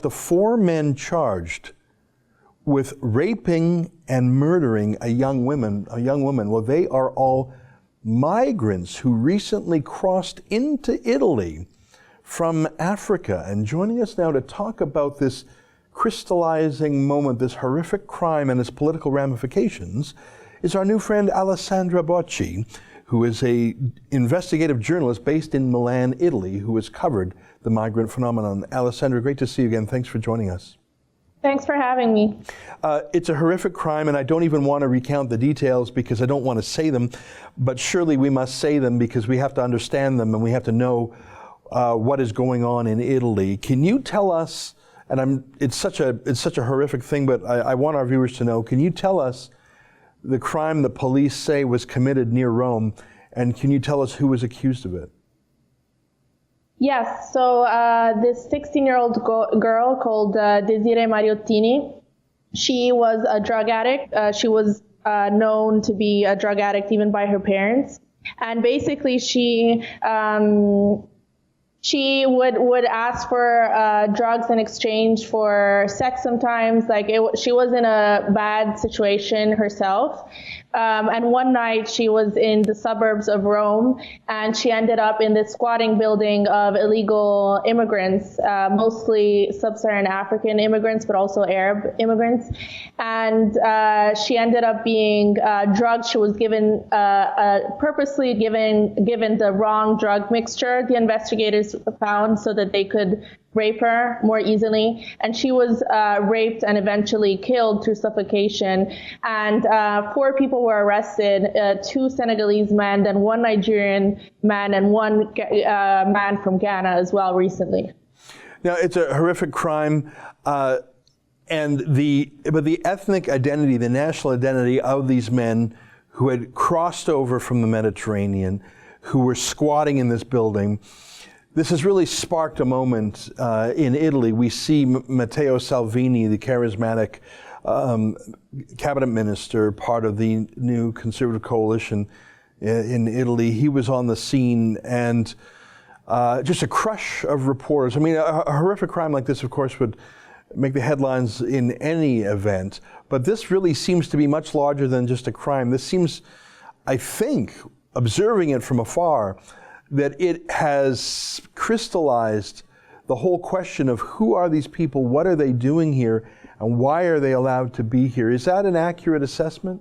The 4 men charged with raping and murdering a young woman, well, they are all migrants who recently crossed into Italy from Africa. And joining us now to talk about this crystallizing moment, this horrific crime and its political ramifications, is our new friend Alessandra Bocci, who is an investigative journalist based in Milan, Italy, who has covered the migrant phenomenon. Alessandra, great to see you again. Thanks for joining us. Thanks for having me. It's a horrific crime, and I don't even want to recount the details because I don't want to say them, but surely we must say them because we have to understand them and we have to know what is going on in Italy. Can you tell us, and it's such a horrific thing, but I want our viewers to know, can you tell us the crime the police say was committed near Rome, and can you tell us who was accused of it? Yes, so this 16-year-old girl called Desiree Mariottini, she was a drug addict. She was known to be a drug addict even by her parents. And basically she would ask for drugs in exchange for sex sometimes. She was in a bad situation herself. And one night she was in the suburbs of Rome and she ended up in this squatting building of illegal immigrants, mostly sub-Saharan African immigrants, but also Arab immigrants. And she ended up being drugged. She was given, purposely given the wrong drug mixture, the investigators found, so that they could rape her more easily. And she was raped and eventually killed through suffocation. And 4 people were arrested, 2 Senegalese men, then 1 Nigerian man, and 1 man from Ghana as well recently. Now, it's a horrific crime, but the ethnic identity, the national identity of these men who had crossed over from the Mediterranean, who were squatting in this building, this has really sparked a moment in Italy. We see Matteo Salvini, the charismatic cabinet minister, part of the new conservative coalition in Italy. He was on the scene, and just a crush of reporters. I mean, a horrific crime like this, of course, would make the headlines in any event, but this really seems to be much larger than just a crime. This seems, I think, observing it from afar, that it has crystallized the whole question of who are these people, what are they doing here, and why are they allowed to be here. Is that an accurate assessment?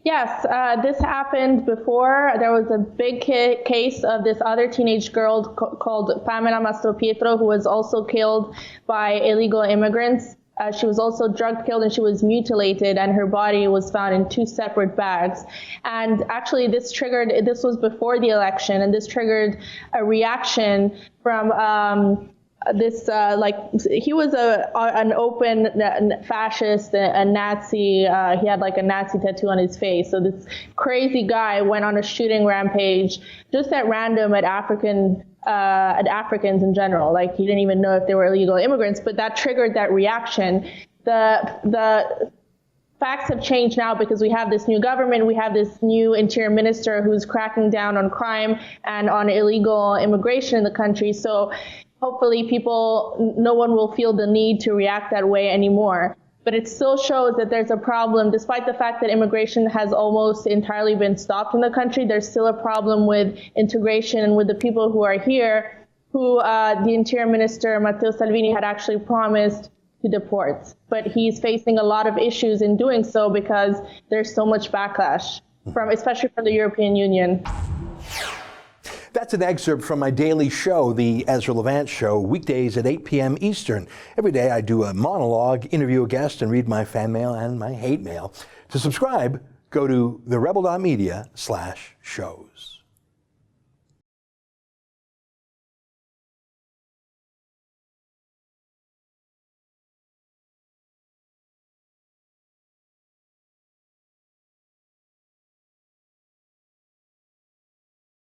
Yes, this happened before. There was a big case of this other teenage girl called Pamela Mastropietro, who was also killed by illegal immigrants. She was also drug killed and she was mutilated, and her body was found in 2 separate bags. And actually this was before the election, and this triggered a reaction from he was an open fascist, a Nazi. He had like a Nazi tattoo on his face. So this crazy guy went on a shooting rampage just at random at Africans in general. Like, he didn't even know if they were illegal immigrants, but that triggered that reaction. The facts have changed now because we have this new government, we have this new interior minister who's cracking down on crime and on illegal immigration in the country. So hopefully no one will feel the need to react that way anymore. But it still shows that there's a problem. Despite the fact that immigration has almost entirely been stopped in the country, there's still a problem with integration and with the people who are here, who the Interior Minister, Matteo Salvini, had actually promised to deport. But he's facing a lot of issues in doing so because there's so much backlash, especially from the European Union. That's an excerpt from my daily show, The Ezra Levant Show, weekdays at 8 p.m. Eastern. Every day I do a monologue, interview a guest, and read my fan mail and my hate mail. To subscribe, go to therebel.media/shows.